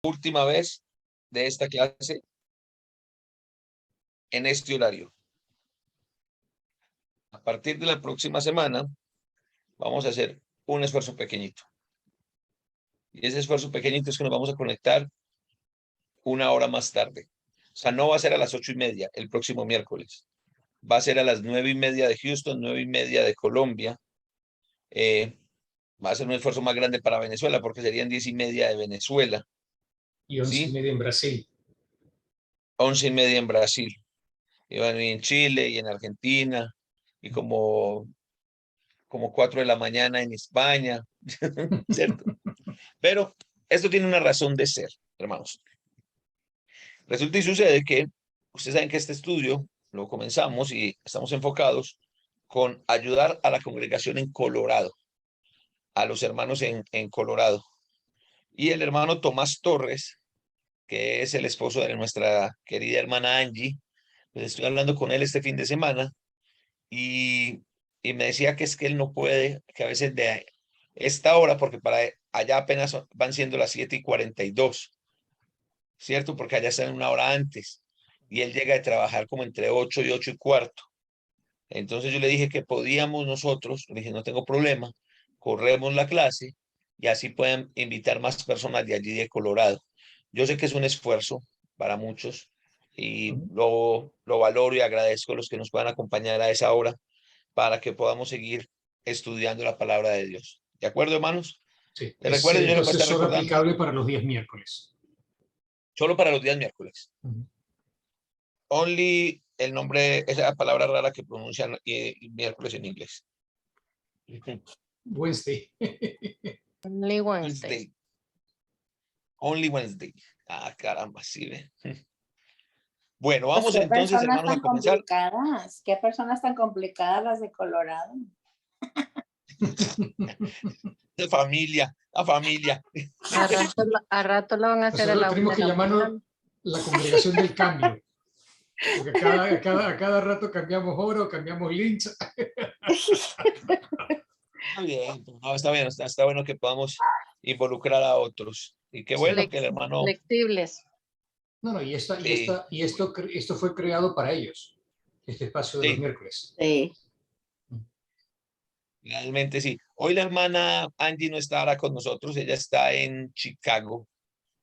última vez de esta clase en este horario. A partir de la próxima semana vamos a hacer un esfuerzo pequeñito. Y ese esfuerzo pequeñito es que nos vamos a conectar una hora más tarde. O sea, no va a ser a las 8:30 el próximo miércoles. Va a ser a las 9:30 de Houston, 9:30 de Colombia. Va a ser un esfuerzo más grande para Venezuela porque serían 10:30 de Venezuela. Y 11:30 en Brasil. 11:30 en Brasil. Y en Chile y en Argentina. Y como 4 de la mañana en España. ¿Cierto? Pero esto tiene una razón de ser, hermanos. Resulta y sucede que ustedes saben que este estudio lo comenzamos y estamos enfocados con ayudar a la congregación en Colorado, a los hermanos en Colorado. Y el hermano Tomás Torres, que es el esposo de nuestra querida hermana Angie, pues estoy hablando con él este fin de semana y me decía que es que él no puede, que a veces de esta hora, porque para allá apenas van siendo las 7:42, ¿cierto? Porque allá están una hora antes y él llega de trabajar como entre 8 y 8:15. Entonces yo le dije que podíamos nosotros, le dije, no tengo problema, corremos la clase y así pueden invitar más personas de allí de Colorado. Yo sé que es un esfuerzo para muchos y lo valoro y agradezco a los que nos puedan acompañar a esa hora para que podamos seguir estudiando la palabra de Dios. ¿De acuerdo, hermanos? Sí, Te recuerdo, yo les voy a entonces estar solo recordando. aplicable para los días miércoles. Solo para los días miércoles. Only, el nombre, esa palabra rara que pronuncian miércoles en inglés. Wednesday. Only Wednesday. Only Wednesday. Ah, caramba, sí, ve. Bueno, Pues vamos qué entonces, personas hermanos, a tan comenzar. complicadas, qué personas tan complicadas las de Colorado. De familia, la familia. A rato lo van a hacer a Nosotros la tenemos que 1 de la llamarnos mañana. la congregación del cambio. Porque a cada rato cambiamos oro, cambiamos linch. Está bien, no, está bien, está bueno que podamos involucrar a otros. Y qué bueno que el hermano. Flexibles. No, y Sí. esto fue creado para ellos, este espacio de los Sí. miércoles. Sí. Realmente sí. Hoy la hermana Angie no estará con nosotros, ella está en Chicago.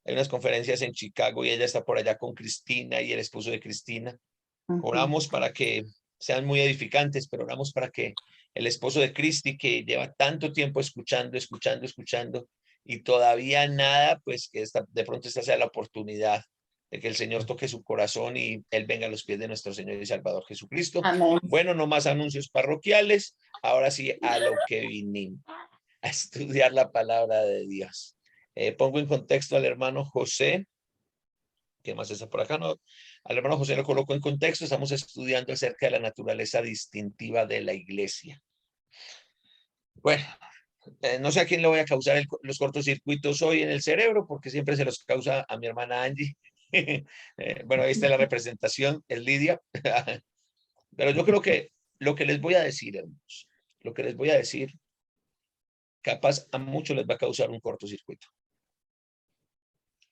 Hay unas conferencias en Chicago y ella está por allá con Cristina y el esposo de Cristina. Oramos para que sean muy edificantes, pero oramos para que el esposo de Cristi, que lleva tanto tiempo escuchando, y todavía nada, pues que de pronto esta sea la oportunidad de que el Señor toque su corazón y Él venga a los pies de nuestro Señor y Salvador Jesucristo. Amén. Bueno, no más anuncios parroquiales. Ahora sí, a lo que vinimos, a estudiar la palabra de Dios. Pongo en contexto al hermano José. ¿Qué más está por acá? No, al hermano José lo coloco en contexto. Estamos estudiando acerca de la naturaleza distintiva de la iglesia. Bueno, no sé a quién le voy a causar los cortocircuitos hoy en el cerebro, porque siempre se los causa a mi hermana Angie. Bueno, ahí está la representación, es Lidia. Pero yo creo que lo que les voy a decir, hermanos, lo que les voy a decir, capaz a muchos les va a causar un cortocircuito.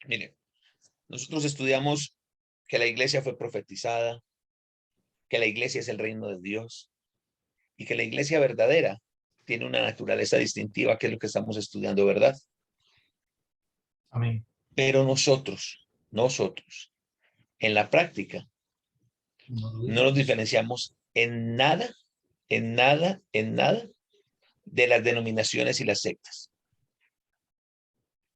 Miren, nosotros estudiamos que la iglesia fue profetizada, que la iglesia es el reino de Dios y que la iglesia verdadera tiene una naturaleza distintiva, que es lo que estamos estudiando, ¿verdad? Amén. Pero nosotros, en la práctica, no nos diferenciamos en nada de las denominaciones y las sectas.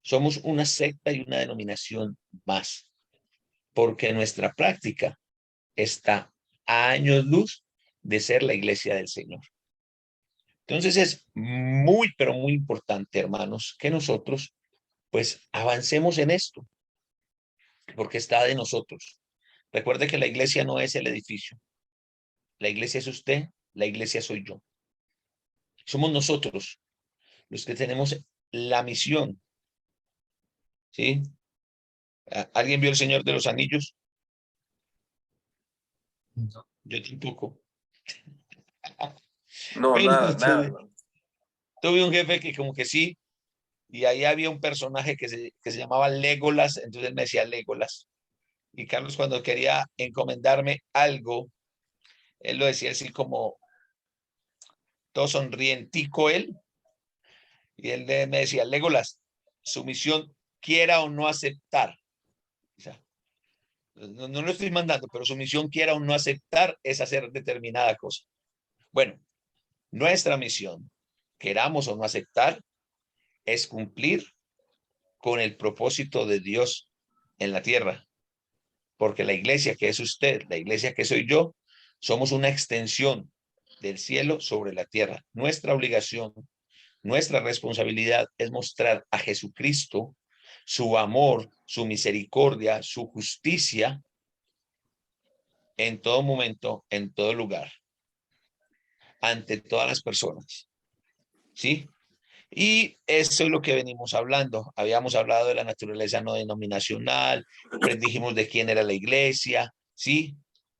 Somos una secta y una denominación más, porque nuestra práctica está a años luz de ser la iglesia del Señor. Entonces es muy, pero muy importante, hermanos, que nosotros pues avancemos en esto, porque está de nosotros. Recuerde que la iglesia no es el edificio. La iglesia es usted, la iglesia soy yo. Somos nosotros los que tenemos la misión. ¿Sí? ¿Alguien vio El Señor de los Anillos? No. Yo tampoco. No, Bueno, nada. tuve un jefe que como que sí, Y ahí había un personaje que se llamaba Legolas, entonces él me decía Legolas. Y Carlos, cuando quería encomendarme algo, él lo decía así como todo sonrientico él. Y él me decía, Legolas, su misión, quiera o no aceptar. O sea, no lo estoy mandando, pero su misión, quiera o no aceptar, es hacer determinada cosa. Bueno, nuestra misión, queramos o no aceptar, es cumplir con el propósito de Dios en la tierra. Porque la iglesia que es usted, la iglesia que soy yo, somos una extensión del cielo sobre la tierra. Nuestra obligación, nuestra responsabilidad es mostrar a Jesucristo su amor, su misericordia, su justicia en todo momento, en todo lugar, ante todas las personas. ¿Sí? Y eso es lo que venimos hablando. Habíamos hablado de la naturaleza no denominacional, dijimos de quién era la iglesia, ¿sí?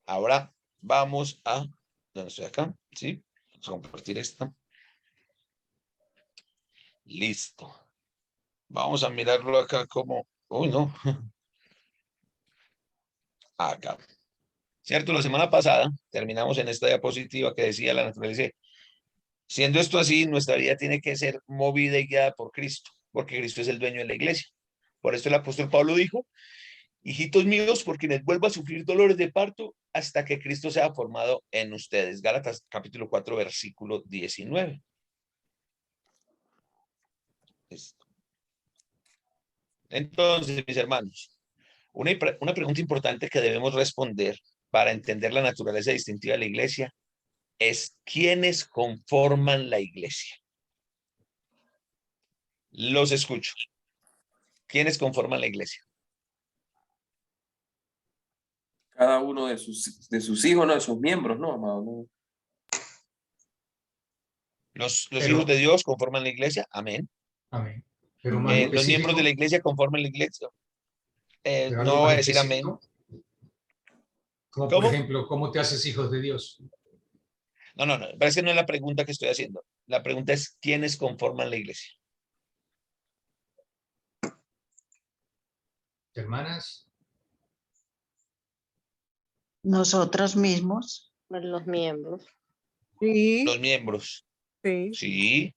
Ahora vamos a... ¿Dónde estoy acá? ¿Sí? Vamos a compartir esto. Listo. Vamos a mirarlo acá como... Uy, no. Acá. ¿Cierto? La semana pasada terminamos en esta diapositiva que decía la naturaleza. Siendo esto así, nuestra vida tiene que ser movida y guiada por Cristo, porque Cristo es el dueño de la iglesia. Por esto el apóstol Pablo dijo, hijitos míos, por quienes vuelvo a sufrir dolores de parto hasta que Cristo sea formado en ustedes. Gálatas capítulo 4, versículo 19. Listo. Entonces, mis hermanos, una pregunta importante que debemos responder para entender la naturaleza distintiva de la iglesia es ¿quiénes conforman la iglesia? Los escucho. ¿Quiénes conforman la iglesia? Cada uno de sus hijos, ¿no? De sus miembros, ¿no, amado? ¿No? Los hijos de Dios conforman la iglesia. Amén. Amén. Pero más Los miembros de la específico, iglesia conforman la iglesia. pero No algo voy más a decir amén. específico, como por ¿Cómo? ejemplo, ¿cómo te haces hijos de Dios? No, parece que no es la pregunta que estoy haciendo. La pregunta es ¿quiénes conforman la iglesia? Hermanas, Nosotros mismos. Los miembros. Sí, Los miembros. sí. Sí.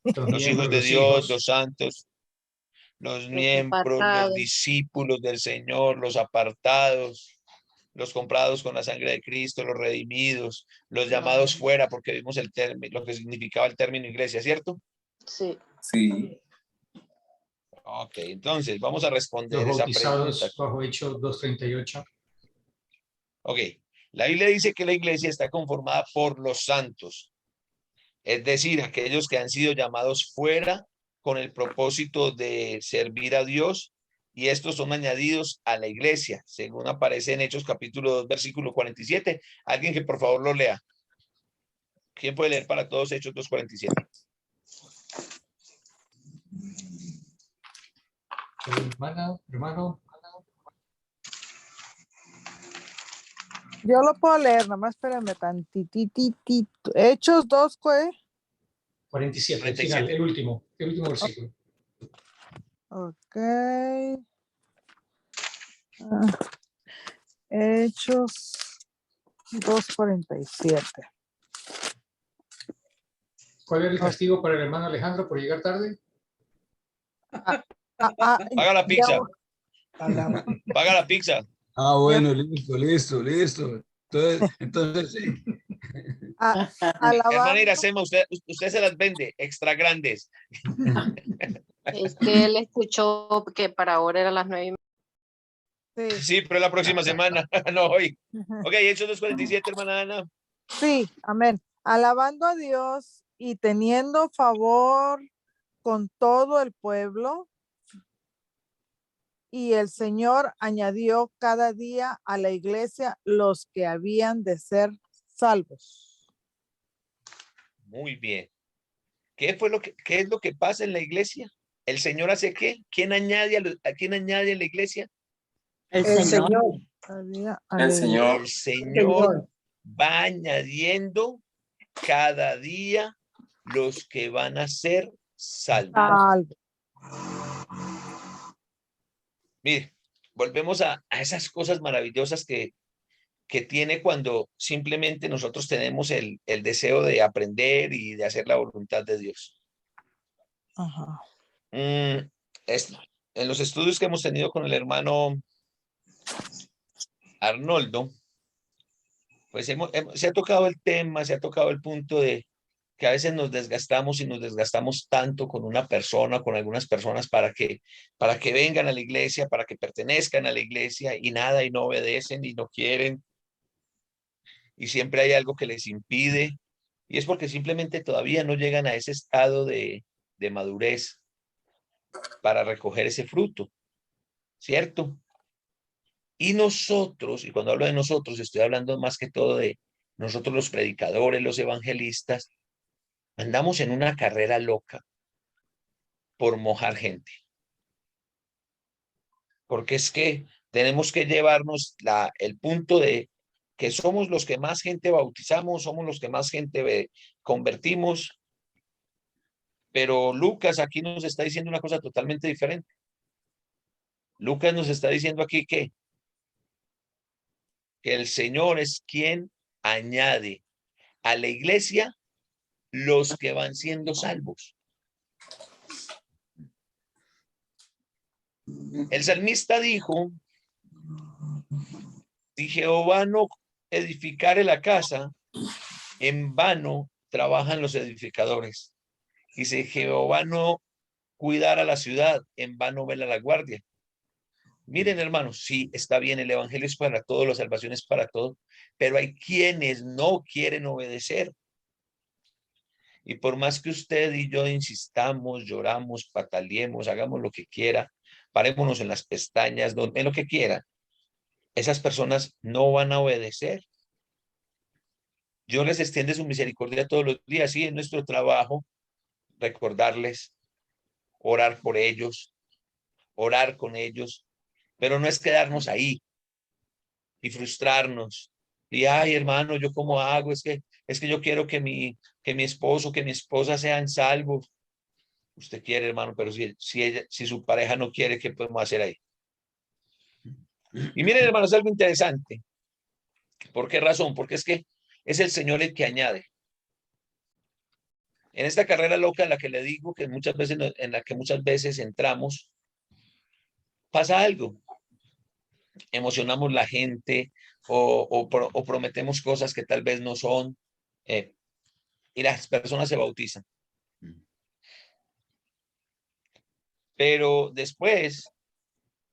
los Los hijos miembros, de los Dios, los hijos, santos, los Los miembros, los apartados. discípulos del Señor, los apartados, los comprados con la sangre de Cristo, los redimidos, los llamados fuera, porque vimos el término, lo que significaba el término iglesia, ¿cierto? Sí. Sí. Ok, entonces vamos a responder los esa pregunta. bautizados bajo Hechos 2:38. Ok, la Biblia dice que la iglesia está conformada por los santos, es decir, aquellos que han sido llamados fuera con el propósito de servir a Dios, y estos son añadidos a la iglesia, según aparece en Hechos capítulo 2, versículo 47. Alguien que por favor lo lea. ¿Quién puede leer para todos Hechos 2:47? Hermano. Yo lo puedo leer, nomás espérame tantititito. Hechos 2, ¿qué? 47, el 47. final, el último versículo. Ok. Hechos 2:47. ¿Cuál era el castigo para el hermano Alejandro por llegar tarde? Paga la pizza. Paga la pizza. Ah, bueno, listo. Entonces sí. Hermana Iracema, usted se las vende extra grandes. Es que él escuchó que para ahora era las 9:30. Sí. Sí, pero la próxima semana, no hoy. Ok, Hechos 2:47, hermana Ana. Sí, amén. Alabando a Dios y teniendo favor con todo el pueblo, y el Señor añadió cada día a la iglesia los que habían de ser salvos. Muy bien. ¿Qué es lo que pasa en la iglesia? ¿El Señor hace qué? ¿Quién añade a quién añade en la iglesia? El Señor. El Señor. El Señor va añadiendo cada día los que van a ser salvos. Salvo. Mire, volvemos a esas cosas maravillosas que tiene cuando simplemente nosotros tenemos el deseo de aprender y de hacer la voluntad de Dios. Ajá. En los estudios que hemos tenido con el hermano Arnoldo, pues se ha tocado el tema, se ha tocado el punto de que a veces nos desgastamos y nos desgastamos tanto con una persona, con algunas personas para que vengan a la iglesia, para que pertenezcan a la iglesia y nada, y no obedecen y no quieren. Y siempre hay algo que les impide. Y es porque simplemente todavía no llegan a ese estado de madurez para recoger ese fruto, ¿cierto? Y nosotros, y cuando hablo de nosotros, estoy hablando más que todo de nosotros los predicadores, los evangelistas, andamos en una carrera loca por mojar gente. Porque es que tenemos que llevarnos el punto de que somos los que más gente bautizamos, somos los que más gente convertimos, pero Lucas aquí nos está diciendo una cosa totalmente diferente. Lucas nos está diciendo aquí que el Señor es quien añade a la iglesia los que van siendo salvos. El salmista dijo, si Jehová no edificare la casa, en vano trabajan los edificadores. Y si Jehová no cuidara la ciudad, en vano vela la guardia. Miren, hermanos, sí, está bien, el evangelio es para todos, la salvación es para todos, pero hay quienes no quieren obedecer. Y por más que usted y yo insistamos, lloramos, pataleemos, hagamos lo que quiera, parémonos en las pestañas, en lo que quiera, esas personas no van a obedecer. Dios les extiende su misericordia todos los días, sí, es nuestro trabajo recordarles, orar por ellos, orar con ellos, pero no es quedarnos ahí y frustrarnos. Y ay, hermano, ¿yo cómo hago? Es que yo quiero que mi esposo, que mi esposa sean salvos. Usted quiere, hermano, pero si su pareja no quiere, ¿qué podemos hacer ahí? Y miren, hermano, es algo interesante. ¿Por qué razón? Porque es que es el Señor el que añade. En esta carrera loca en la que le digo que muchas veces entramos, pasa algo. Emocionamos la gente o prometemos cosas que tal vez no son, y las personas se bautizan. Pero después,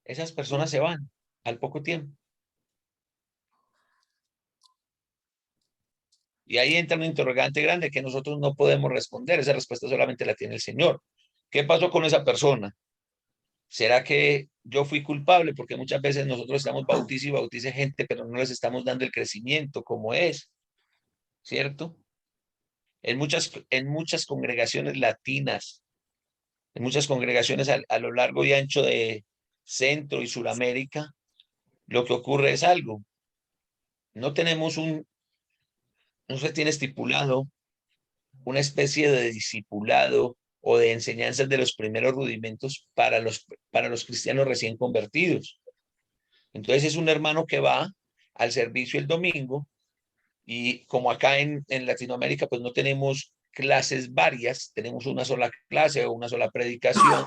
esas personas se van al poco tiempo. Y ahí entra un interrogante grande que nosotros no podemos responder. Esa respuesta solamente la tiene el Señor. ¿Qué pasó con esa persona? ¿Será que yo fui culpable? Porque muchas veces nosotros estamos bautice y bautice gente, pero no les estamos dando el crecimiento como es, ¿cierto? En muchas congregaciones latinas, en muchas congregaciones a lo largo y ancho de Centro y Suramérica, lo que ocurre es algo. No se tiene estipulado una especie de discipulado o de enseñanzas de los primeros rudimentos para los cristianos recién convertidos. Entonces es un hermano que va al servicio el domingo y como acá en Latinoamérica pues no tenemos clases varias, tenemos una sola clase o una sola predicación,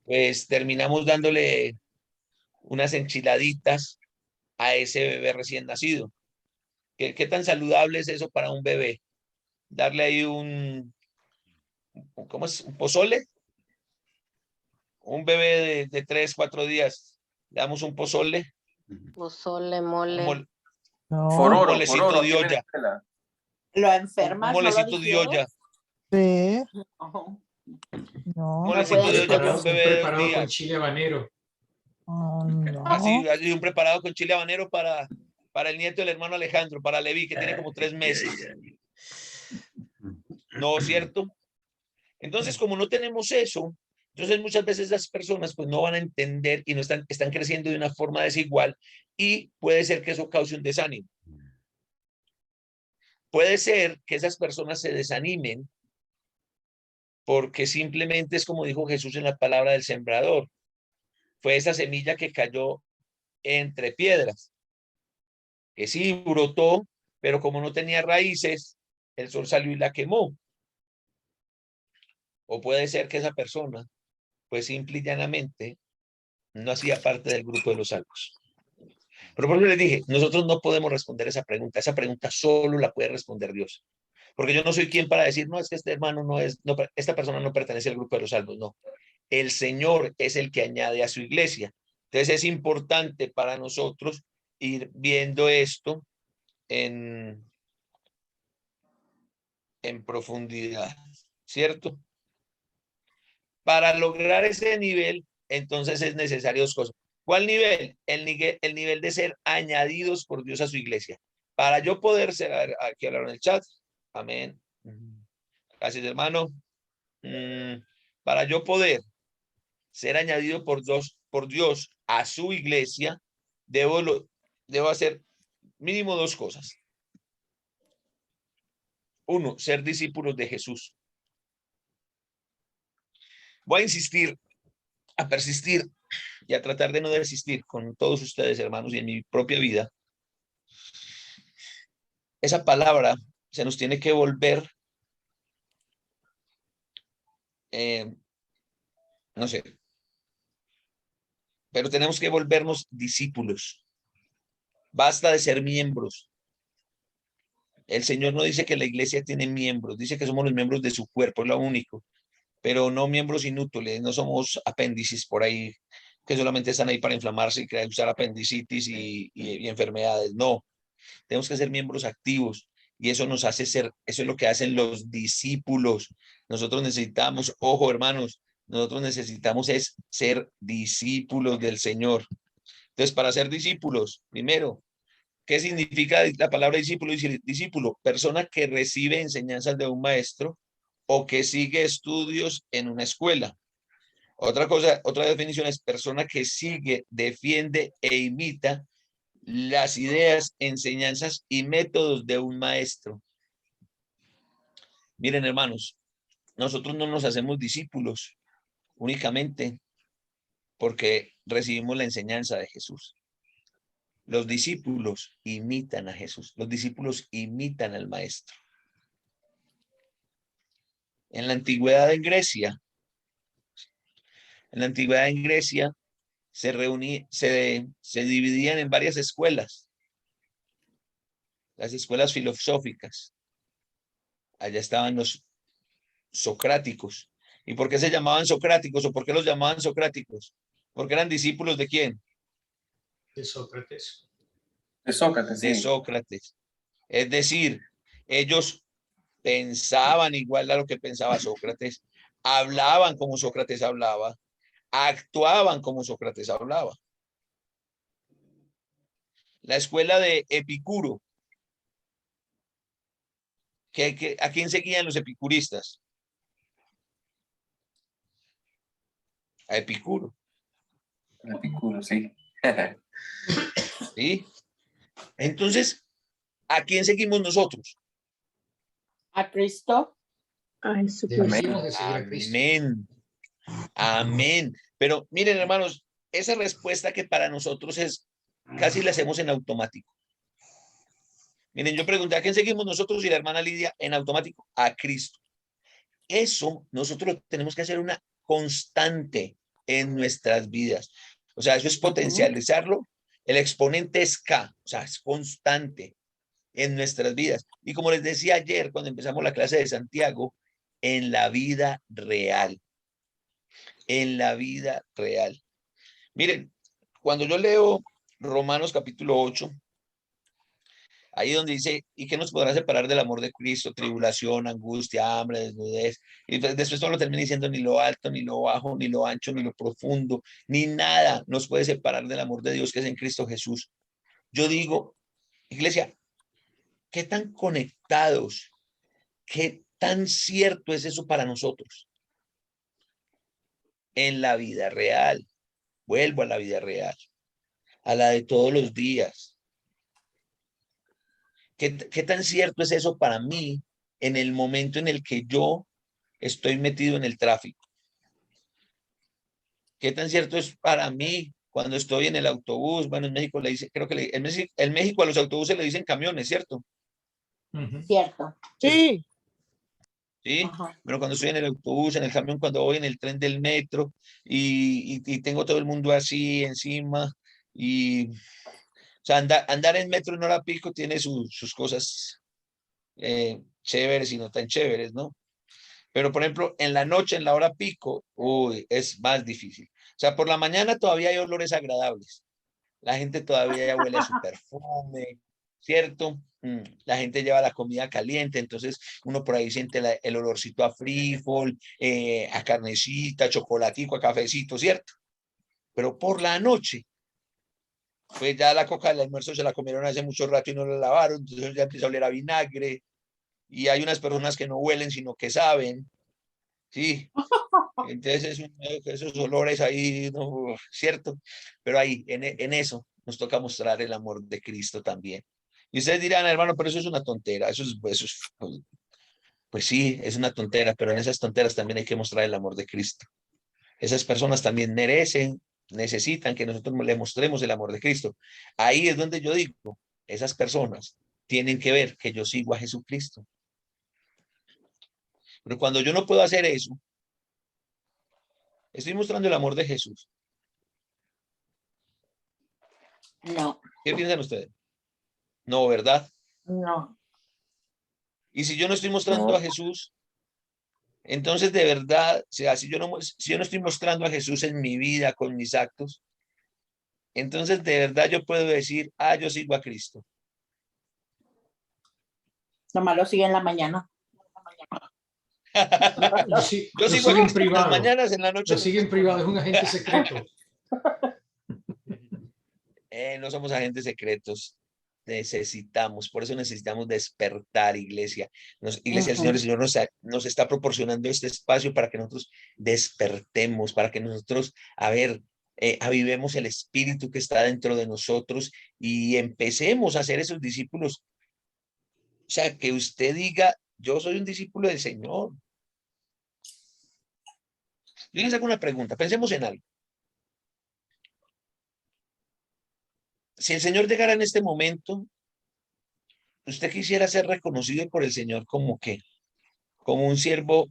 pues terminamos dándole unas enchiladitas a ese bebé recién nacido. ¿Qué tan saludable es eso para un bebé? Darle ahí ¿cómo es? ¿Un pozole? Un bebé de 3, 4 días, le damos un pozole. Pozole, mole. No. Fororo, molecito fororo, de aquí en olla. Venezuela. ¿Lo enfermas? Un ¿No lo molecito de olla. digieres? Sí, Ojo. no. Molecito puede de olla para un Un bebé de 2 preparado con días. chile habanero. No. Así un preparado con chile habanero para el nieto del hermano Alejandro, para Levi, que tiene como 3 meses. ¿No es cierto? Entonces, como no tenemos eso, entonces muchas veces las personas pues no van a entender y no están creciendo de una forma desigual y puede ser que eso cause un desánimo. Puede ser que esas personas se desanimen porque simplemente es como dijo Jesús en la palabra del sembrador. Fue esa semilla que cayó entre piedras, que sí brotó, pero como no tenía raíces, el sol salió y la quemó. O puede ser que esa persona, pues simple y llanamente, no hacía parte del grupo de los salvos. Pero por eso les dije, nosotros no podemos responder esa pregunta solo la puede responder Dios. Porque yo no soy quien para decir, no, es que este hermano no es, no, esta persona no pertenece al grupo de los salvos, no. El Señor es el que añade a su iglesia. Entonces es importante para nosotros ir viendo esto en profundidad, ¿cierto? Para lograr ese nivel, entonces es necesario dos cosas. ¿Cuál nivel? El nivel de ser añadidos por Dios a su iglesia. Para yo poder ser, a ver, aquí hablaron en el chat, amén. Gracias, hermano. Para yo poder ser añadido por Dios a su iglesia, debo hacer mínimo dos cosas. Uno, ser discípulos de Jesús. Voy a insistir, a persistir y a tratar de no desistir con todos ustedes, hermanos, y en mi propia vida. Esa palabra se nos tiene que volver, no sé, pero tenemos que volvernos discípulos. Basta de ser miembros. El Señor no dice que la iglesia tiene miembros, dice que somos los miembros de su cuerpo, es lo único, pero no miembros inútiles, no somos apéndices por ahí que solamente están ahí para inflamarse y causar apendicitis y enfermedades. No, tenemos que ser miembros activos y eso nos hace ser, eso es lo que hacen los discípulos. Nosotros necesitamos, ojo hermanos, nosotros necesitamos es ser discípulos del Señor. Entonces, para ser discípulos, primero, ¿qué significa la palabra discípulo? Discípulo, persona que recibe enseñanzas de un maestro o que sigue estudios en una escuela. Otra cosa, otra definición es persona que sigue, defiende e imita las ideas, enseñanzas y métodos de un maestro. Miren, hermanos, nosotros no nos hacemos discípulos únicamente porque recibimos la enseñanza de Jesús. Los discípulos imitan a Jesús. Los discípulos imitan al maestro. En la antigüedad en Grecia, se dividían en varias escuelas. Las escuelas filosóficas. Allá estaban los socráticos. ¿Y por qué se llamaban socráticos o por qué los llamaban socráticos? Porque eran discípulos de quién? De Sócrates. De Sócrates, De sí. Sócrates. Es decir, ellos pensaban igual a lo que pensaba Sócrates, hablaban como Sócrates hablaba, actuaban como Sócrates hablaba. La escuela de Epicuro. ¿A quién seguían los epicuristas? A Epicuro. Epicuro, sí. ¿Sí? Entonces, ¿a quién seguimos nosotros? A Cristo. Deberíamos de seguir a Cristo. Amén. Amén. Pero miren, hermanos, esa respuesta que para nosotros es casi la hacemos en automático. Miren, yo pregunté, ¿a quién seguimos nosotros? Y la hermana Lidia, en automático, a Cristo. Eso nosotros tenemos que hacer una constante en nuestras vidas. O sea, eso es potencializarlo. El exponente es K, o sea, es constante en nuestras vidas. Y como les decía ayer, cuando empezamos la clase de Santiago, en la vida real. En la vida real. Miren, cuando yo leo Romanos capítulo 8, ahí donde dice, ¿y qué nos podrá separar del amor de Cristo? Tribulación, angustia, hambre, desnudez. Y después todo lo termina diciendo, ni lo alto, ni lo bajo, ni lo ancho, ni lo profundo, ni nada nos puede separar del amor de Dios que es en Cristo Jesús. Yo digo, iglesia, ¿qué tan conectados, qué tan cierto es eso para nosotros? En la vida real, vuelvo a la vida real, a la de todos los días. ¿Qué tan cierto es eso para mí en el momento en el que yo estoy metido en el tráfico? ¿Qué tan cierto es para mí cuando estoy en el autobús? Bueno, en México le dice, creo que en México a los autobuses le dicen camiones, ¿cierto? Ujú. Cierto. Sí, Sí, Ajá. pero cuando estoy en el autobús, en el camión, cuando voy en el tren del metro y tengo todo el mundo así encima o sea, andar en metro en hora pico tiene sus cosas chéveres y no tan chéveres, ¿no? Pero, por ejemplo, en la noche, en la hora pico, uy, es más difícil. O sea, por la mañana todavía hay olores agradables. La gente todavía huele a su perfume, ¿cierto? La gente lleva la comida caliente, entonces uno por ahí siente el olorcito a frijol, a carnecita, chocolatico, a cafecito, ¿cierto? Pero por la noche, pues ya la coca del almuerzo se la comieron hace mucho rato y no la lavaron, entonces ya empieza a oler a vinagre, y hay unas personas que no huelen, sino que saben, ¿sí? Entonces esos olores ahí, no, ¿cierto? Pero ahí, en eso, nos toca mostrar el amor de Cristo también. Y ustedes dirán, hermano, pero eso es una tontera, pues sí, es una tontera, pero en esas tonteras también hay que mostrar el amor de Cristo. Esas personas también necesitan que nosotros le mostremos el amor de Cristo. Ahí es donde yo digo, esas personas tienen que ver que yo sigo a Jesucristo. Pero cuando yo no puedo hacer eso, estoy mostrando el amor de Jesús. No, ¿Qué piensan ustedes? No, ¿verdad? no. Y si yo no estoy mostrando No. a Jesús, entonces de verdad, o sea, si yo no estoy mostrando a Jesús en mi vida con mis actos, entonces de verdad yo puedo decir, yo sigo a Cristo. Nomás lo sigue en la mañana. Lo, si- Yo lo sigo a sigue en Cristo en las privado. mañanas, en la noche. Lo sigue en privado, es un agente secreto. No somos agentes secretos. Necesitamos, por eso necesitamos despertar, iglesia. Iglesia, el Señor nos está proporcionando este espacio para que nosotros despertemos, para que nosotros, avivemos el espíritu que está dentro de nosotros y empecemos a ser esos discípulos. O sea, que usted diga, yo soy un discípulo del Señor. Yo les hago una pregunta, pensemos en algo. Si el Señor llegara en este momento, ¿usted quisiera ser reconocido por el Señor como qué? ¿Como un siervo,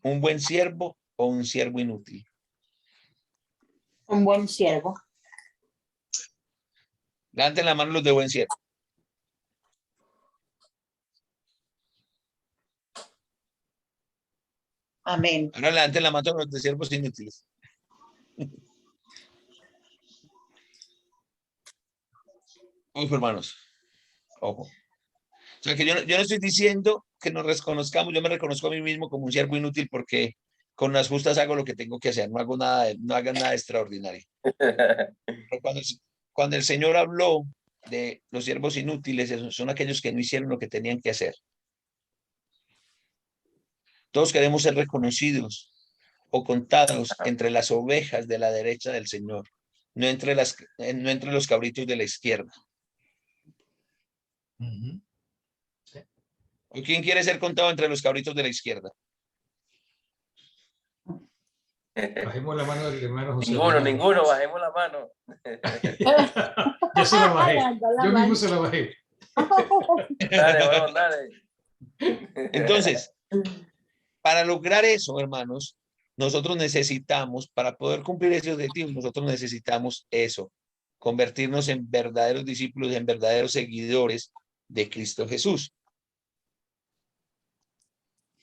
un buen siervo o un siervo inútil? Un buen siervo. Levanten la mano los de buen siervo. Amén. Ahora levanten la mano los de siervos inútiles. Ojo, hermanos. Ojo. O sea, que yo no estoy diciendo que nos reconozcamos, yo me reconozco a mí mismo como un siervo inútil porque con las justas hago lo que tengo que hacer, no hago nada, no hagan nada extraordinario. Pero cuando el Señor habló de los siervos inútiles, esos son aquellos que no hicieron lo que tenían que hacer. Todos queremos ser reconocidos o contados entre las ovejas de la derecha del Señor, no entre los cabritos de la izquierda. Ujú. ¿O quién quiere ser contado entre los cabritos de la izquierda? Bajemos la mano del hermano José. Ninguno, bajemos la mano. Yo se la bajé. Levantó la Yo mano. mismo se la bajé. Dale, weón, dale. Entonces, para lograr eso, hermanos, nosotros necesitamos, para poder cumplir ese objetivo, nosotros necesitamos eso, convertirnos en verdaderos discípulos, en verdaderos seguidores de Cristo Jesús.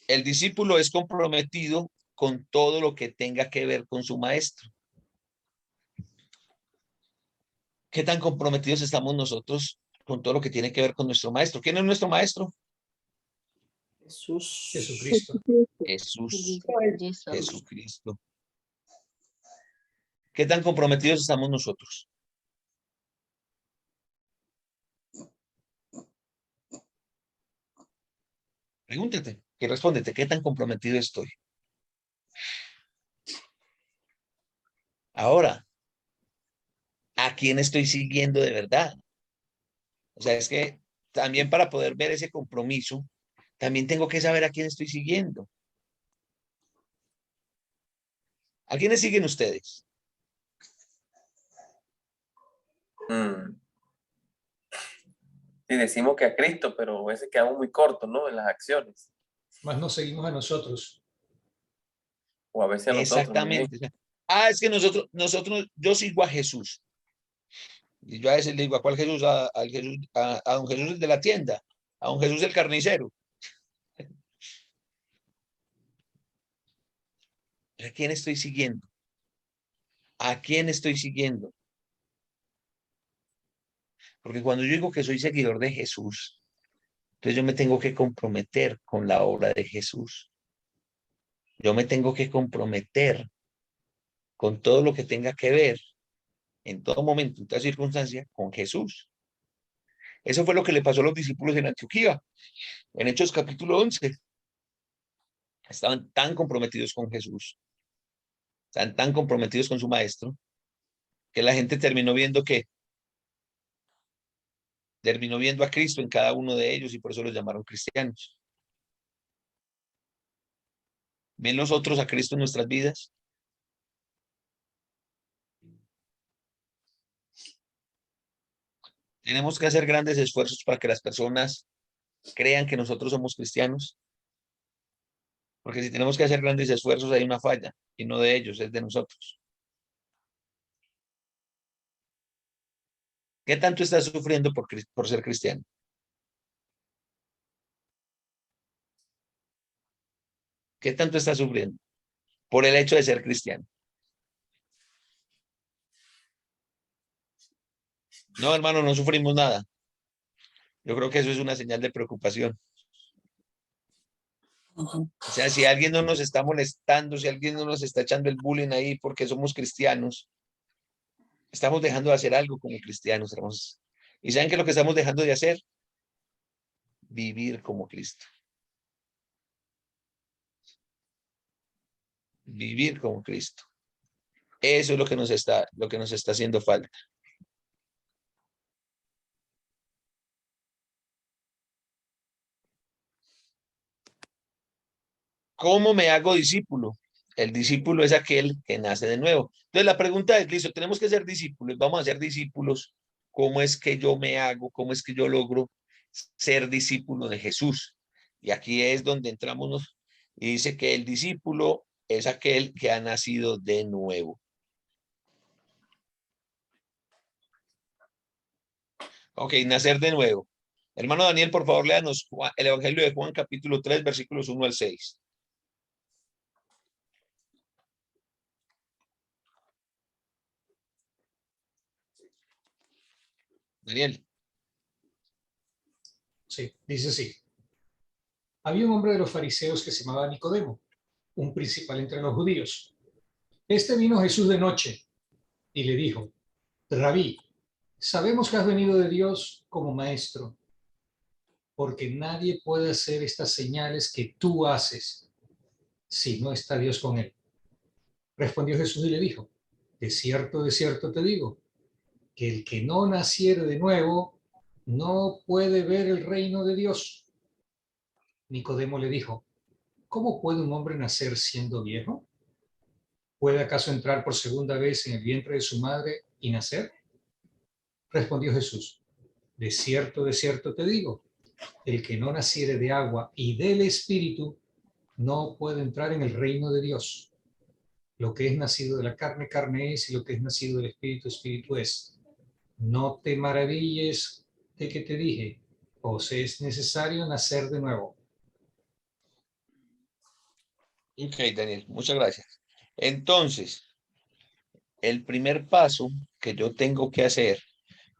El discípulo es comprometido con todo lo que tenga que ver con su maestro. ¿Qué tan comprometidos estamos nosotros con todo lo que tiene que ver con nuestro maestro? ¿Quién es nuestro maestro? Jesús. Jesucristo. Jesús, Jesus. Jesucristo. ¿Qué tan comprometidos estamos nosotros? Pregúntate y respóndete, ¿qué tan comprometido estoy? Ahora, ¿a quién estoy siguiendo de verdad? O sea, es que también para poder ver ese compromiso, también tengo que saber a quién estoy siguiendo. ¿A quiénes siguen ustedes? Y decimos que a Cristo, pero a veces quedamos muy cortos, ¿no? En las acciones. Más nos seguimos a nosotros. O a veces a nosotros. Muy bien. Exactamente. Es que yo sigo a Jesús. Y yo a veces le digo, ¿a cuál Jesús? Al Jesús, a don Jesús el de la tienda, a don Jesús el carnicero. ¿A quién estoy siguiendo? ¿A quién estoy siguiendo? Porque cuando yo digo que soy seguidor de Jesús, entonces yo me tengo que comprometer con la obra de Jesús. Yo me tengo que comprometer con todo lo que tenga que ver, en todo momento, en toda circunstancia, con Jesús. Eso fue lo que le pasó a los discípulos en Antioquía, en Hechos capítulo 11. Estaban tan comprometidos con Jesús, estaban tan comprometidos con su maestro, que la gente terminó viendo a Cristo en cada uno de ellos y por eso los llamaron cristianos. ¿Ven los otros a Cristo en nuestras vidas? Tenemos que hacer grandes esfuerzos para que las personas crean que nosotros somos cristianos. Porque si tenemos que hacer grandes esfuerzos, hay una falla, y no de ellos, es de nosotros. ¿Qué tanto estás sufriendo por ser cristiano? ¿Qué tanto estás sufriendo por el hecho de ser cristiano? No, hermano, no sufrimos nada. Yo creo que eso es una señal de preocupación. O sea, si alguien no nos está molestando, si alguien no nos está echando el bullying ahí porque somos cristianos, estamos dejando de hacer algo como cristianos, hermanos. ¿Y saben qué es lo que estamos dejando de hacer? Vivir como Cristo. Vivir como Cristo. Eso es lo que nos está haciendo falta. ¿Cómo me hago discípulo? El discípulo es aquel que nace de nuevo. Entonces la pregunta es, listo, tenemos que ser discípulos, vamos a ser discípulos. ¿Cómo es que yo me hago? ¿Cómo es que yo logro ser discípulo de Jesús? Y aquí es donde entramos y dice que el discípulo es aquel que ha nacido de nuevo. Ok, nacer de nuevo. Hermano Daniel, por favor, léanos el Evangelio de Juan, capítulo 3, versículos 1 al 6. Daniel. Sí, dice así. Había un hombre de los fariseos que se llamaba Nicodemo, un principal entre los judíos. Este vino a Jesús de noche y le dijo, Rabí, sabemos que has venido de Dios como maestro, porque nadie puede hacer estas señales que tú haces si no está Dios con él. Respondió Jesús y le dijo, de cierto te digo, que el que no naciere de nuevo no puede ver el reino de Dios. Nicodemo le dijo, ¿cómo puede un hombre nacer siendo viejo? ¿Puede acaso entrar por segunda vez en el vientre de su madre y nacer? Respondió Jesús, de cierto te digo, el que no naciere de agua y del Espíritu no puede entrar en el reino de Dios. Lo que es nacido de la carne, carne es, y lo que es nacido del Espíritu, Espíritu es. No te maravilles de que te dije, os es necesario nacer de nuevo. Ok, Daniel, muchas gracias. Entonces, el primer paso que yo tengo que hacer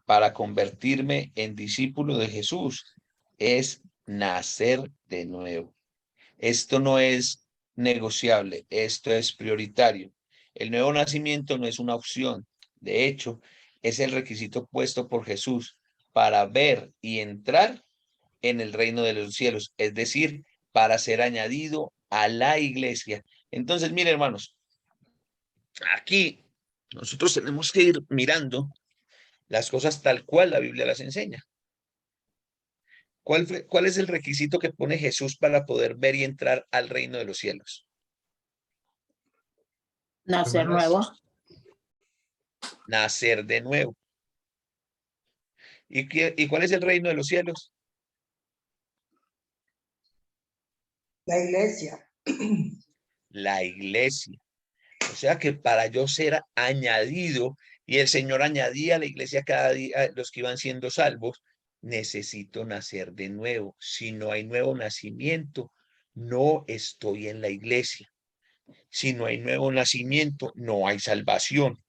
para convertirme en discípulo de Jesús es nacer de nuevo. Esto no es negociable, esto es prioritario. El nuevo nacimiento no es una opción. De hecho, es el requisito puesto por Jesús para ver y entrar en el reino de los cielos, es decir, para ser añadido a la iglesia. Entonces, miren, hermanos, aquí nosotros tenemos que ir mirando las cosas tal cual la Biblia las enseña. ¿Cuál es el requisito que pone Jesús para poder ver y entrar al reino de los cielos? Nacer nuevo. Nacer de nuevo. ¿Y cuál es el reino de los cielos? La iglesia. La iglesia. O sea que para yo ser añadido, y el Señor añadía a la iglesia cada día los que iban siendo salvos, necesito nacer de nuevo. Si no hay nuevo nacimiento, no estoy en la iglesia. Si no hay nuevo nacimiento, no hay salvación.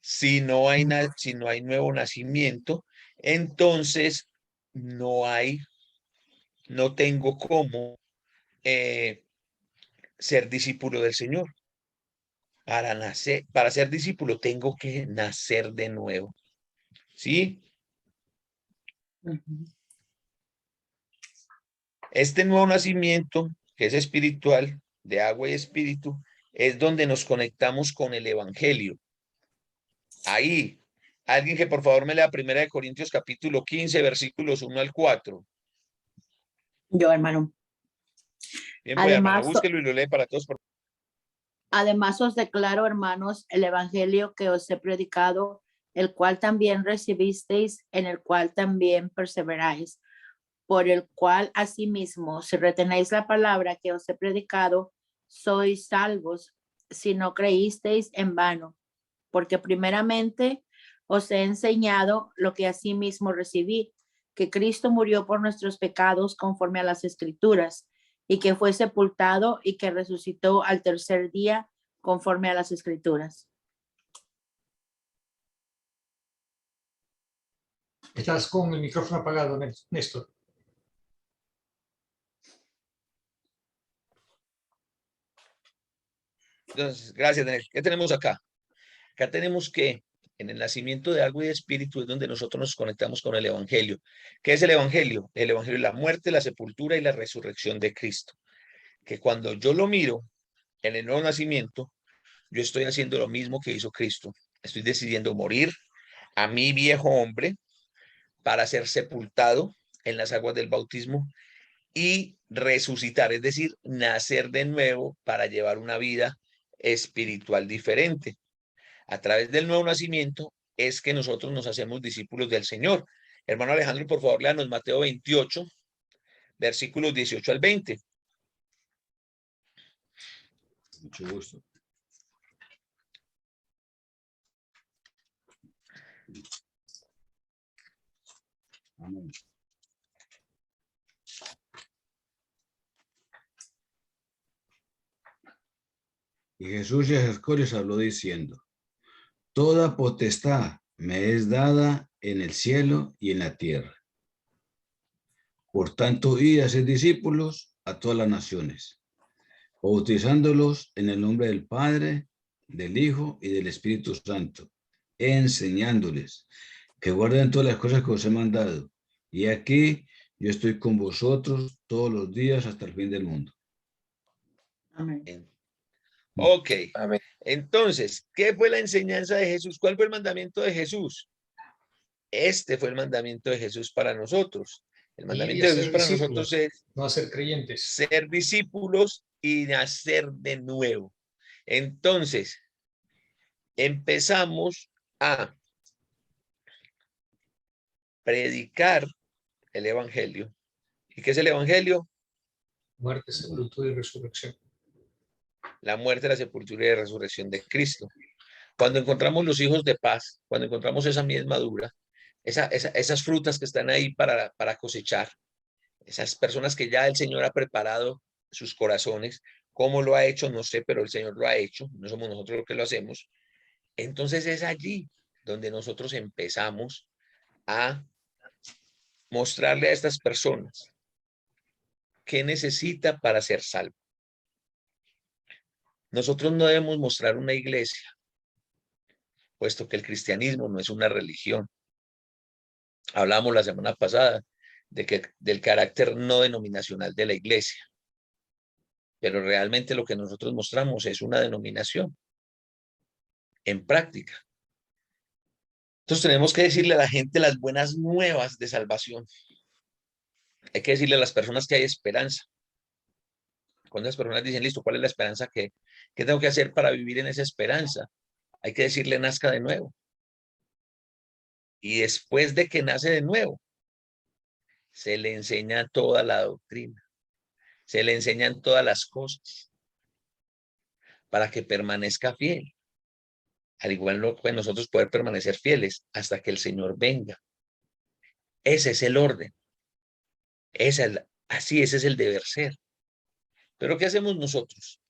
Si no hay nuevo nacimiento, entonces no tengo cómo ser discípulo del Señor. Para ser discípulo tengo que nacer de nuevo. ¿Sí? Este nuevo nacimiento, que es espiritual, de agua y espíritu, es donde nos conectamos con el evangelio. Ahí, alguien que por favor me lea 1 Corintios capítulo 15, versículos 1 al 4. Yo, hermano. Bien, pues, hermana, Además, búsquelo y lo lee para todos. además os declaro, hermanos, el evangelio que os he predicado, el cual también recibisteis, en el cual también perseveráis, por el cual asimismo, si retenéis la palabra que os he predicado, sois salvos, si no creísteis en vano, porque primeramente os he enseñado lo que asimismo recibí, que Cristo murió por nuestros pecados conforme a las Escrituras, y que fue sepultado y que resucitó al tercer día conforme a las Escrituras. Estás con el micrófono apagado, Néstor. Entonces, gracias, Daniel. ¿Qué tenemos acá? Acá tenemos que en el nacimiento de agua y de espíritu es donde nosotros nos conectamos con el evangelio. ¿Qué es el evangelio? El evangelio es la muerte, la sepultura y la resurrección de Cristo. Que cuando yo lo miro en el nuevo nacimiento, yo estoy haciendo lo mismo que hizo Cristo. Estoy decidiendo morir a mi viejo hombre para ser sepultado en las aguas del bautismo y resucitar, es decir, nacer de nuevo para llevar una vida espiritual diferente. A través del nuevo nacimiento es que nosotros nos hacemos discípulos del Señor. Hermano Alejandro, por favor, léanos Mateo 28, versículos 18 al 20. Mucho gusto. Amén. Y Jesús se acercó y les habló diciendo: Toda potestad me es dada en el cielo y en la tierra. Por tanto, id a ser discípulos a todas las naciones, bautizándolos en el nombre del Padre, del Hijo y del Espíritu Santo, enseñándoles que guarden todas las cosas que os he mandado. Y aquí yo estoy con vosotros todos los días hasta el fin del mundo. Amén. Ok, Amén. entonces, ¿qué fue la enseñanza de Jesús? ¿Cuál fue el mandamiento de Jesús? Este fue el mandamiento de Jesús para nosotros. El mandamiento de Jesús para nosotros es no ser creyentes, ser discípulos y nacer de nuevo. Entonces, empezamos a predicar el evangelio. ¿Y qué es el evangelio? muerte, sepultura y resurrección. La muerte, la sepultura y la resurrección de Cristo. Cuando encontramos los hijos de paz, cuando encontramos esa miel madura, esas frutas que están ahí para cosechar, esas personas que ya el Señor ha preparado sus corazones, cómo lo ha hecho, no sé, pero el Señor lo ha hecho, no somos nosotros los que lo hacemos. Entonces es allí donde nosotros empezamos a mostrarle a estas personas qué necesita para ser salvo. Nosotros no debemos mostrar una iglesia, puesto que el cristianismo no es una religión. Hablamos la semana pasada del carácter no denominacional de la iglesia, pero realmente lo que nosotros mostramos es una denominación en práctica. Entonces tenemos que decirle a la gente las buenas nuevas de salvación. Hay que decirle a las personas que hay esperanza. Cuando las personas dicen, listo, ¿cuál es la esperanza qué tengo que hacer para vivir en esa esperanza? Hay que decirle, nazca de nuevo. Y después de que nace de nuevo, se le enseña toda la doctrina, se le enseñan todas las cosas para que permanezca fiel. Al igual que nosotros poder permanecer fieles hasta que el Señor venga. Ese es el orden. Ese es el deber ser. Pero ¿qué hacemos nosotros?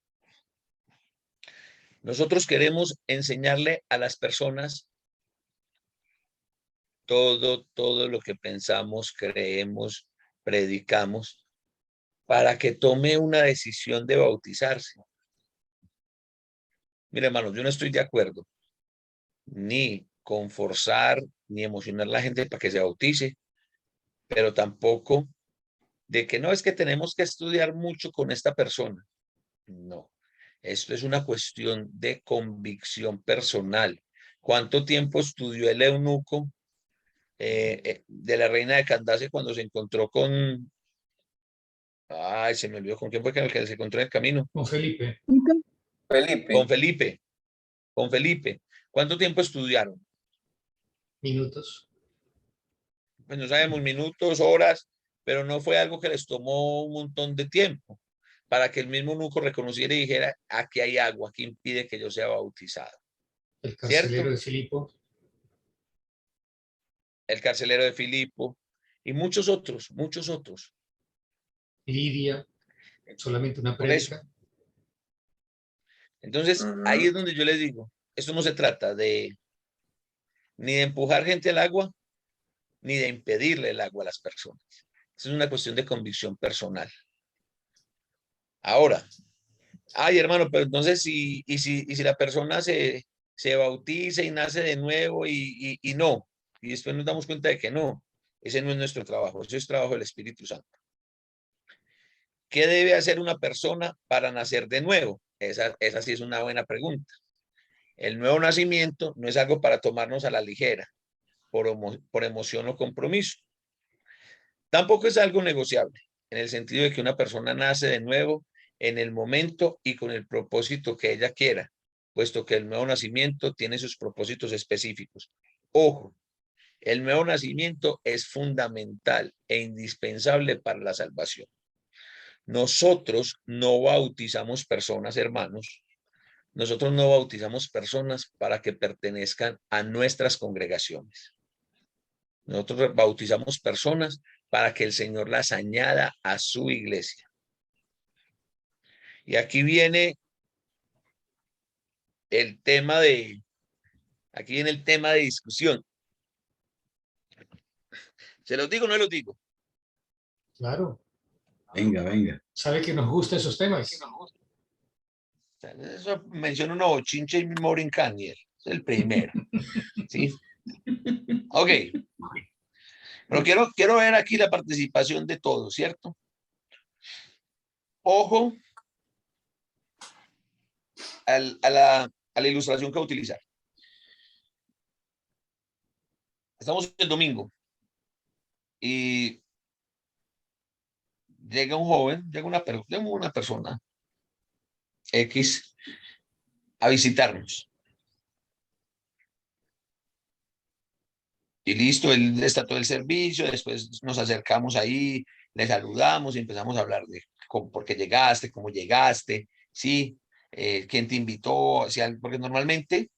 Nosotros queremos enseñarle a las personas todo lo que pensamos, creemos, predicamos, para que tome una decisión de bautizarse. Mire, hermanos, yo no estoy de acuerdo ni con forzar, ni emocionar a la gente para que se bautice, pero tampoco de que no es que tenemos que estudiar mucho con esta persona. No, esto es una cuestión de convicción personal. ¿Cuánto tiempo estudió el eunuco de la reina de Candace cuando se encontró con... Ay, se me olvidó con quién fue el que se encontró en el camino. Con Felipe. Con Felipe. Con Felipe. ¿Cuánto tiempo estudiaron? Minutos. Pues no sabemos, minutos, horas, pero no fue algo que les tomó un montón de tiempo para que el mismo eunuco reconociera y dijera, aquí hay agua, aquí impide que yo sea bautizado. El carcelero ¿Cierto? de Filipo. El carcelero de Filipo y muchos otros, muchos otros. Lidia, solamente una Por eso. prédica. Entonces, ahí es donde yo les digo, esto no se trata de ni de empujar gente al agua, ni de impedirle el agua a las personas. Eso es una cuestión de convicción personal. Ahora, ay, hermano, pero entonces, si la persona se bautiza y nace de nuevo y no, y después nos damos cuenta de que no, ese no es nuestro trabajo, ese es trabajo del Espíritu Santo. ¿Qué debe hacer una persona para nacer de nuevo? Esa sí es una buena pregunta. El nuevo nacimiento no es algo para tomarnos a la ligera, por emoción o compromiso. Tampoco es algo negociable, en el sentido de que una persona nace de nuevo en el momento y con el propósito que ella quiera, puesto que el nuevo nacimiento tiene sus propósitos específicos. Ojo, el nuevo nacimiento es fundamental e indispensable para la salvación. Nosotros no bautizamos personas, hermanos. Nosotros no bautizamos personas para que pertenezcan a nuestras congregaciones. Nosotros bautizamos personas para que el Señor las añada a su iglesia. Y aquí viene el tema de discusión. ¿Se los digo o no los digo? Claro. Venga. ¿Sabe que nos gustan esos temas? Eso menciona una bochinche y Maureen Caniel. Es el primero. ¿Sí? Ok. Pero quiero ver aquí la participación de todos, ¿cierto? Ojo a la ilustración que voy a utilizar. Estamos el domingo y llega un joven, llega una persona X a visitarnos. Y listo, él está todo el servicio, después nos acercamos ahí, le saludamos y empezamos a hablar de por qué llegaste, cómo llegaste, sí, quién te invitó, porque normalmente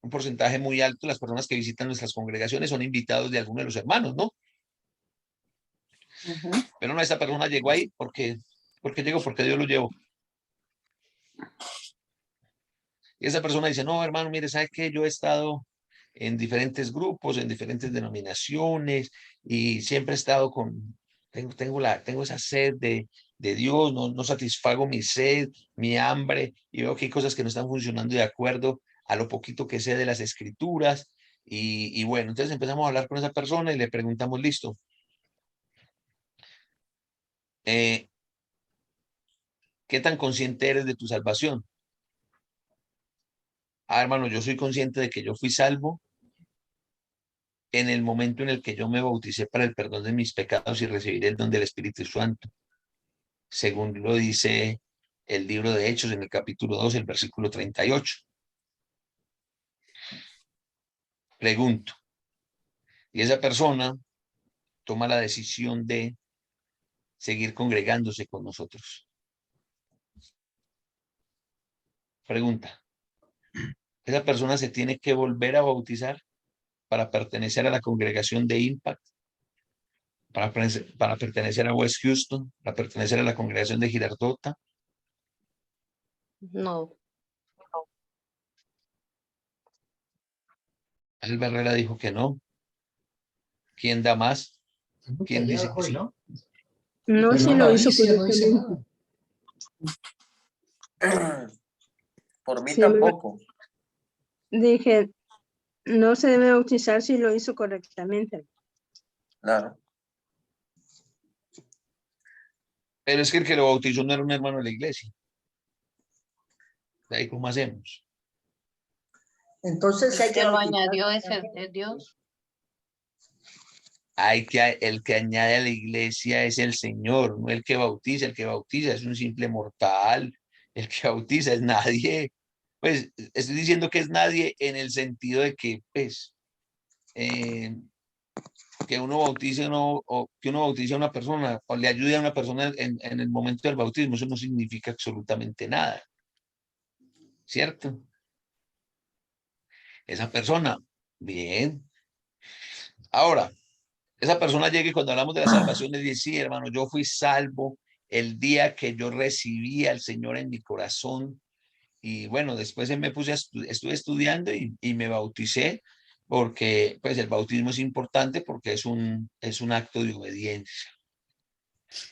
un porcentaje muy alto de las personas que visitan nuestras congregaciones son invitados de alguno de los hermanos, ¿no? Pero no, esta persona llegó ahí porque llegó, porque Dios lo llevó. Y esa persona dice, no, hermano, mire, ¿sabe qué? Yo he estado en diferentes grupos, en diferentes denominaciones, y siempre he estado tengo esa sed de Dios, no satisfago mi sed, mi hambre, y veo que hay cosas que no están funcionando de acuerdo a lo poquito que sé de las escrituras, y bueno, entonces empezamos a hablar con esa persona y le preguntamos, listo, ¿qué tan consciente eres de tu salvación? Ah, hermano, yo soy consciente de que yo fui salvo en el momento en el que yo me bauticé para el perdón de mis pecados y recibir el don del Espíritu Santo, según lo dice el libro de Hechos en el capítulo 2, el versículo 38. Pregunto, y esa persona toma la decisión de seguir congregándose con nosotros. Pregunta, ¿esa persona se tiene que volver a bautizar para pertenecer a la congregación de Impact? Para pertenecer a West Houston, para pertenecer a la congregación de Girardota. No. Albert Herrera dijo que no. ¿Quién da más? Muy ¿Quién dice callada que hoy, sí? ¿no? No, si Hermana lo hizo Alicia no dice correctamente. nada. Por mí Sí, me- tampoco. Dije, no se debe bautizar si lo hizo correctamente. Claro. Pero es que el que lo bautizó no era un hermano de la iglesia. ¿De ahí cómo hacemos? Entonces hay El que que lo bautizar. añadió es Dios. El que añade a la iglesia es el Señor, no el que bautiza. El que bautiza es un simple mortal. El que bautiza es nadie. Pues estoy diciendo que es nadie en el sentido de que, pues, que uno bautice o que uno bautice a una persona o le ayude a una persona en el momento del bautismo, eso no significa absolutamente nada. ¿Cierto? Esa persona, bien. Ahora, esa persona llega y cuando hablamos de la salvación le dice, sí, hermano, yo fui salvo el día que yo recibí al Señor en mi corazón. Y bueno, después me puse estuve estudiando y me bauticé porque pues el bautismo es importante porque es un acto de obediencia.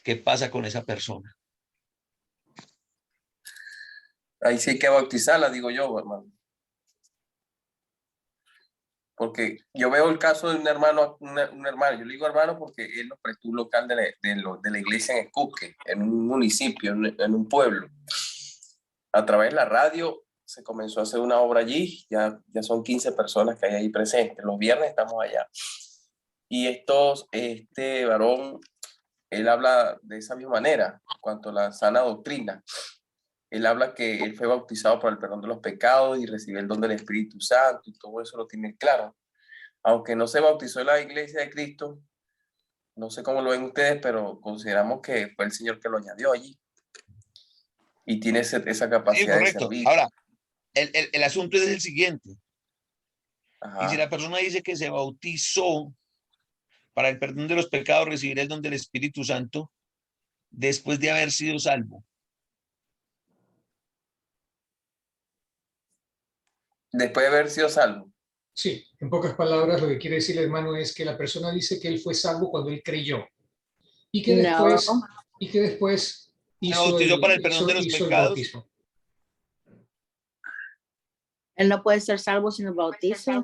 ¿Qué pasa con esa persona? Ahí sí hay que bautizarla, digo yo, hermano. Porque yo veo el caso de un hermano, un hermano, yo le digo hermano porque él nos prestó un local de la iglesia en Escuque, en un municipio, en un pueblo. A través de la radio se comenzó a hacer una obra allí, ya son 15 personas que hay ahí presentes. Los viernes estamos allá. Y este varón, él habla de esa misma manera, en cuanto a la sana doctrina. Él habla que él fue bautizado por el perdón de los pecados y recibió el don del Espíritu Santo y todo eso lo tiene claro. Aunque no se bautizó en la iglesia de Cristo, no sé cómo lo ven ustedes, pero consideramos que fue el Señor que lo añadió allí. Y tiene esa capacidad de correcto. servir. Ahora, el asunto es el siguiente. Ajá. Y si la persona dice que se bautizó para el perdón de los pecados, recibir el don del Espíritu Santo, después de haber sido salvo. Después de haber sido salvo. Sí, en pocas palabras, lo que quiere decir el hermano es que la persona dice que él fue salvo cuando él creyó y que después, Se bautizó para el perdón de los hizo el pecados. bautismo. Él no puede ser salvo sin el bautizo.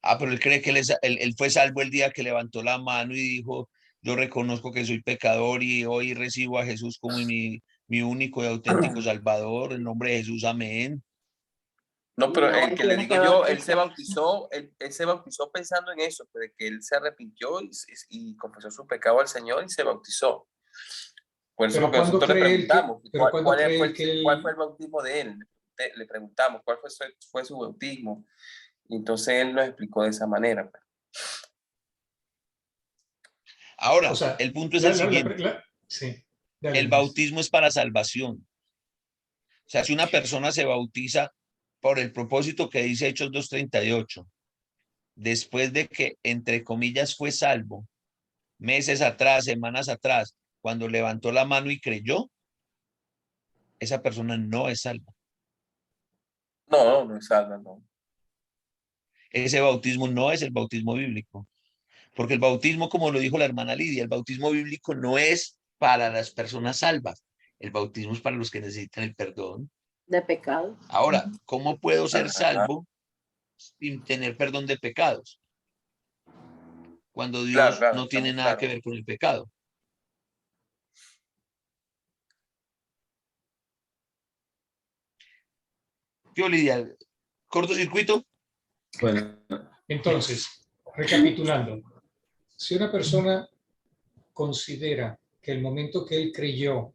Pero él cree que él fue salvo el día que levantó la mano y dijo, yo reconozco que soy pecador y hoy recibo a Jesús como mi único y auténtico Salvador. En nombre de Jesús, amén. No, pero No, el que le tiene digo que yo, bautizar. él se bautizó pensando en eso, de que él se arrepintió y confesó su pecado al Señor y se bautizó. Por eso Pero lo que nosotros le preguntamos, ¿cuál fue el bautismo de él? Le preguntamos cuál fue su bautismo. Y entonces él nos explicó de esa manera. Ahora, O sea, el punto es el siguiente. Sí, el bautismo es para salvación. O sea, si una persona se bautiza por el propósito que dice Hechos 2:38, después de que, entre comillas, fue salvo, meses atrás, semanas atrás, cuando levantó la mano y creyó, esa persona no es salva. No es salva, no. Ese bautismo no es el bautismo bíblico. Porque el bautismo, como lo dijo la hermana Lidia, el bautismo bíblico no es para las personas salvas. El bautismo es para los que necesitan el perdón De pecado. Ahora, ¿cómo puedo ser Ajá. salvo sin tener perdón de pecados? Cuando Dios no tiene nada que ver con el pecado. ¿Qué, Lidia? ¿Cortocircuito? Bueno, Entonces, recapitulando, si una persona considera que el momento que él creyó,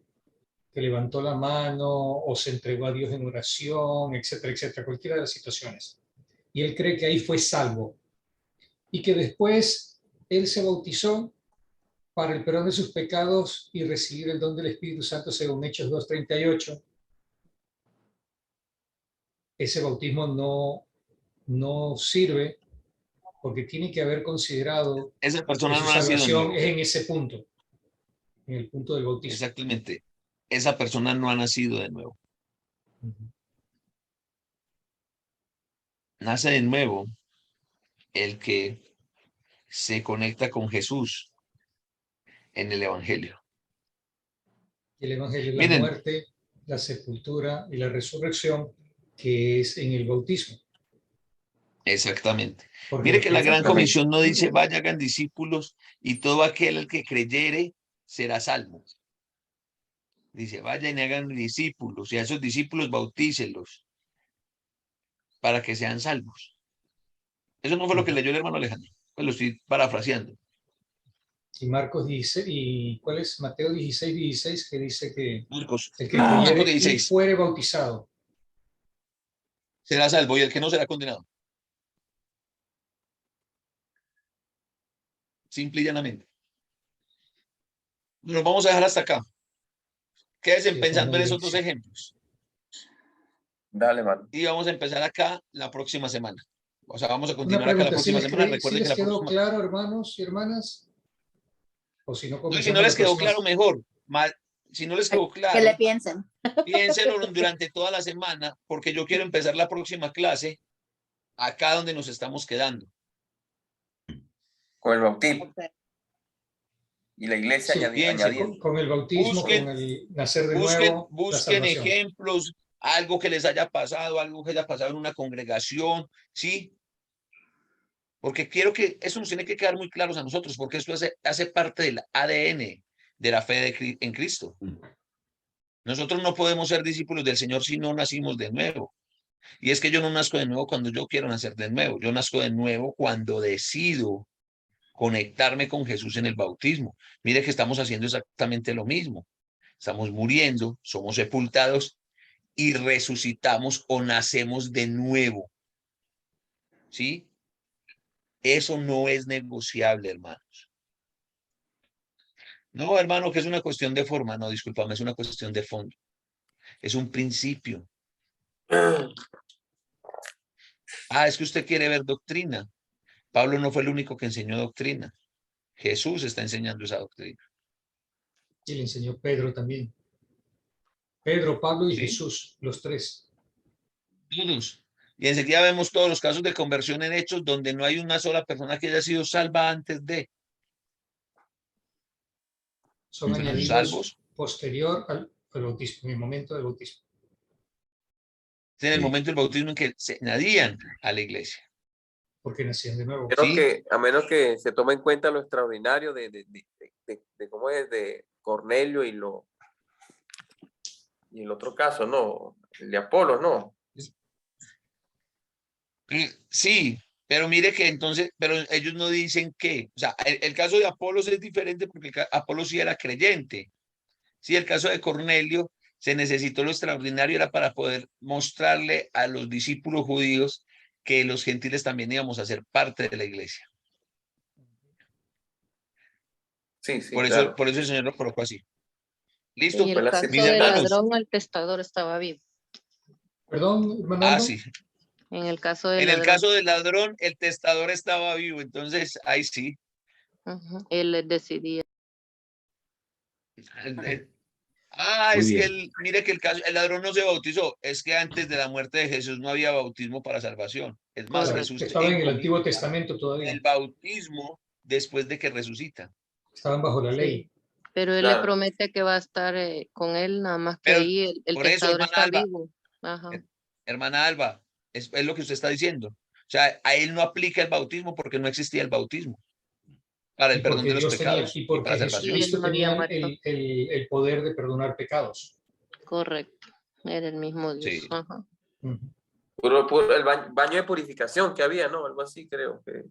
que levantó la mano o se entregó a Dios en oración, etcétera, etcétera, cualquiera de las situaciones, y él cree que ahí fue salvo, y que después él se bautizó para el perdón de sus pecados y recibir el don del Espíritu Santo según Hechos 2:38, ese bautismo no sirve, porque tiene que haber considerado Esa que persona su no ha nacido de salvación nuevo. es en ese punto, en el punto del bautismo. Exactamente. Esa persona no ha nacido de nuevo. Nace de nuevo el que se conecta con Jesús en el Evangelio. El Evangelio es la Miren, muerte, la sepultura y la resurrección, que es en el bautismo. exactamente. Porque Mire los que la gran Exactamente. comisión no dice vaya, hagan discípulos y todo aquel al que creyere será salvo. Dice vayan y hagan discípulos y a esos discípulos bautícelos para que sean salvos. Eso no fue lo que leyó el hermano Alejandro, pues lo estoy parafraseando. Y Marcos dice, ¿y cuál es? Mateo 16:16, que dice que Marcos, el que Marcos creyere y 16, fuere bautizado. será salvo y el que no será condenado. Simple y llanamente. Nos vamos a dejar hasta acá. Quédense Sí, pensando en muy esos bien, dos sí. ejemplos. Dale, mano. Y vamos a empezar acá la próxima semana. O sea, vamos a Una continuar acá la pregunta, ¿sí próxima les, semana. ¿sí Recuerden que les la quedó próxima... claro, hermanos y hermanas? O si no, No, y si no comenzamos les la quedó próxima. claro, mejor. Si no les quedó Que claro, le piensen. piénsenlo durante toda la semana, porque yo quiero empezar la próxima clase acá donde nos estamos quedando. Con el bautismo. Ok. Y la iglesia Sí, Piensen, añadiendo. con el bautismo, busquen, con el nacer de busquen, nuevo, la busquen salvación. ejemplos, algo que les haya pasado, algo que haya pasado en una congregación, ¿sí? Porque quiero que eso nos tiene que quedar muy claros a nosotros, porque esto hace parte del ADN de la fe en Cristo. Nosotros no podemos ser discípulos del Señor si no nacimos de nuevo. Y es que yo no nazco de nuevo cuando yo quiero nacer de nuevo. Yo nazco de nuevo cuando decido conectarme con Jesús en el bautismo. Mire que estamos haciendo exactamente lo mismo. Estamos muriendo, somos sepultados y resucitamos o nacemos de nuevo. ¿Sí? Eso no es negociable, hermanos. No, hermano, que es una cuestión de forma. No, discúlpame, es una cuestión de fondo. Es un principio. Ah, es que usted quiere ver doctrina. Pablo no fue el único que enseñó doctrina. Jesús está enseñando esa doctrina. Y le enseñó Pedro también. Pedro, Pablo y ¿Sí? Jesús, los tres. Todos. Y enseguida vemos todos los casos de conversión en hechos donde no hay una sola persona que haya sido salva antes de. Son Pero añadidos salvos posterior al bautismo, en el momento del bautismo. en el Sí. momento del bautismo en que se añadían a la iglesia. Porque nacían de nuevo. Creo Sí. que a menos que se tome en cuenta lo extraordinario de cómo es de Cornelio y el otro caso, ¿no? El de Apolo, ¿no? Sí, pero mire que entonces, pero ellos no dicen que, o sea, el caso de Apolos es diferente porque Apolos sí era creyente. Sí, el caso de Cornelio se necesitó lo extraordinario, era para poder mostrarle a los discípulos judíos que los gentiles también íbamos a ser parte de la iglesia. Sí, sí, Por claro. eso el Señor lo colocó así. ¿Listo? Y Fue el la caso Mis del hermanos. ladrón, el testador estaba vivo. Perdón, hermano Aldo. Sí. En el caso del En el ladrón, caso del ladrón, el testador estaba vivo, entonces ahí sí. él decidía. Muy Es que bien. mire que el ladrón no se bautizó, es que antes de la muerte de Jesús no había bautismo para salvación. Es más, Correcto. Jesús Estaba en el Antiguo encomienda Testamento todavía. el bautismo después de que resucita. Estaban bajo la ley. Sí. Pero él Claro. le promete que va a estar con él, nada más que Pero ahí el por eso, testador hermana está Alba, vivo. Ajá. hermana Alba, es lo que usted está diciendo. O sea, a él no aplica el bautismo porque no existía el bautismo para Y el perdón porque de los Dios tenía, pecados y y porque para salvación. Y él Jesucristo no había tenía muerto. el poder de perdonar pecados. Correcto. Era el mismo Dios. Sí. Ajá. Ujú. El baño de purificación que había, ¿no? Algo así creo que.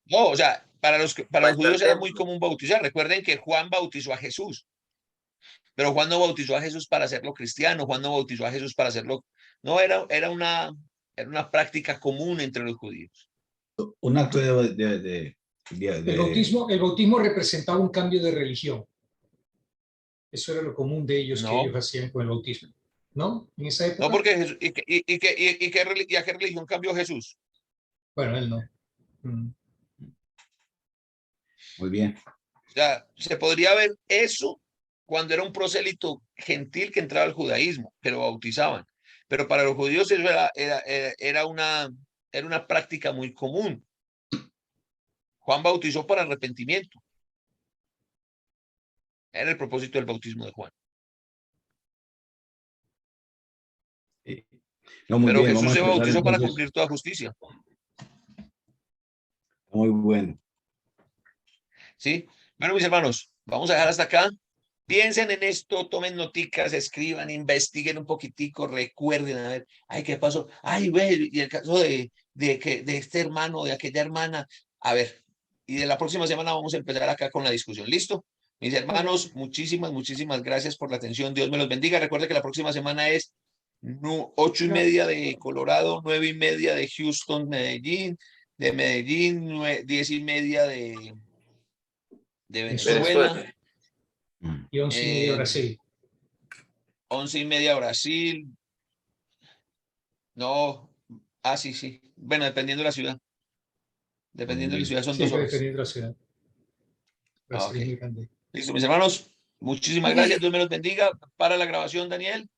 No, o sea, para los al judíos era muy templo. común bautizar. Recuerden que Juan bautizó a Jesús, pero Juan no bautizó a Jesús para hacerlo cristiano, Juan no bautizó a Jesús para hacerlo. No, era una práctica común entre los judíos. Un acto El bautismo representaba un cambio de religión. Eso era lo común de ellos que No. ellos hacían con el bautismo. ¿No? En esa época. No, porque Jesús, ¿y a qué religión cambió Jesús? Bueno, él no. Mm. Muy bien. O sea, se podría ver eso cuando era un prosélito gentil que entraba al judaísmo, que lo bautizaban. Pero para los judíos eso era una práctica muy común. Juan bautizó para arrepentimiento. Era el propósito del bautismo de Juan. No, muy Pero bien, Jesús vamos a se empezar bautizó para entonces. cumplir toda justicia. Muy bueno. ¿Sí? Bueno, mis hermanos, vamos a dejar hasta acá. Piensen en esto, tomen noticas, escriban, investiguen un poquitico, recuerden, a ver, ay, ¿qué pasó? Ay, güey, y el caso de este hermano, de aquella hermana. A ver, y de la próxima semana vamos a empezar acá con la discusión. ¿Listo? Mis hermanos, muchísimas gracias por la atención. Dios me los bendiga. Recuerde que la próxima semana es 8:30 de Colorado, 9:30 de Houston, Medellín, de Medellín, 10:30 de Venezuela. Y 11:30 Brasil. 11:30 Brasil. No, sí. Bueno, dependiendo de la ciudad. Dependiendo de la ciudad son 2 horas. Dependiendo de la ciudad. Brasil Ok. es muy grande. Listo, mis hermanos. Muchísimas gracias. Dios me los bendiga. Para la grabación, Daniel.